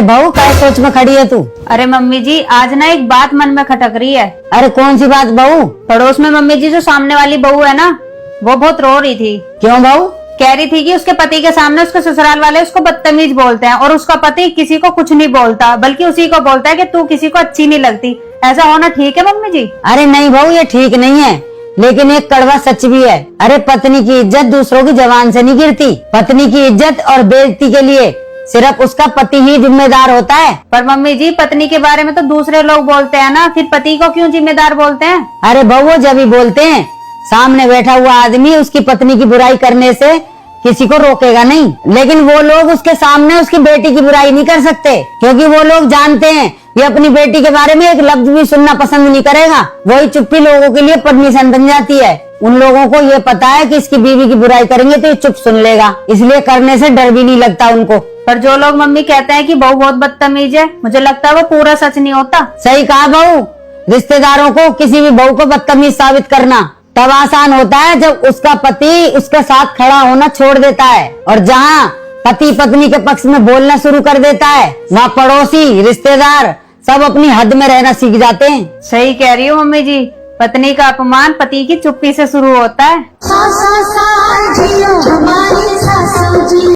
अरे बहू क्या सोच में खड़ी है तू? अरे मम्मी जी, आज ना एक बात मन में खटक रही है। अरे कौन सी बात बहू? पड़ोस में मम्मी जी जो सामने वाली बहू है ना, वो बहुत रो रही थी। क्यों बहू? कह रही थी कि उसके पति के सामने उसके ससुराल वाले उसको बदतमीज बोलते हैं और उसका पति किसी को कुछ नहीं बोलता, बल्कि उसी को बोलता है कि तू किसी को अच्छी नहीं लगती। ऐसा होना ठीक है मम्मी जी? अरे नहीं बहू, ये ठीक नहीं है, लेकिन एक कड़वा सच भी है। अरे पत्नी की इज्जत दूसरों की जबान से नहीं गिरती। पत्नी की इज्जत और बेइज्जती के लिए सिर्फ उसका पति ही जिम्मेदार होता है। पर मम्मी जी, पत्नी के बारे में तो दूसरे लोग बोलते हैं ना, फिर पति को क्यों जिम्मेदार बोलते हैं? अरे बहू, वो जब ही बोलते हैं, सामने बैठा हुआ आदमी उसकी पत्नी की बुराई करने से किसी को रोकेगा नहीं, लेकिन वो लोग उसके सामने उसकी बेटी की बुराई नहीं कर सकते, क्योंकि वो लोग जानते हैं ये अपनी बेटी के बारे में एक लफ्ज भी सुनना पसंद नहीं करेगा। वही चुप्पी लोगों के लिए परमिशन बन जाती है। उन लोगों को ये पता है कि इसकी बीवी की बुराई करेंगे तो ये चुप सुन लेगा, इसलिए करने से डर भी नहीं लगता उनको। पर जो लोग मम्मी कहते हैं कि बहू बहुत बदतमीज है, मुझे लगता है वो पूरा सच नहीं होता। सही कहा बहू। रिश्तेदारों को किसी भी बहू को बदतमीज साबित करना तब आसान होता है जब उसका पति उसके साथ खड़ा होना छोड़ देता है, और जहाँ पति पत्नी के पक्ष में बोलना शुरू कर देता है, वहाँ पड़ोसी रिश्तेदार सब अपनी हद में रहना सीख जाते हैं। सही कह रही हो मम्मी जी, पत्नी का अपमान पति की चुप्पी से शुरू होता है।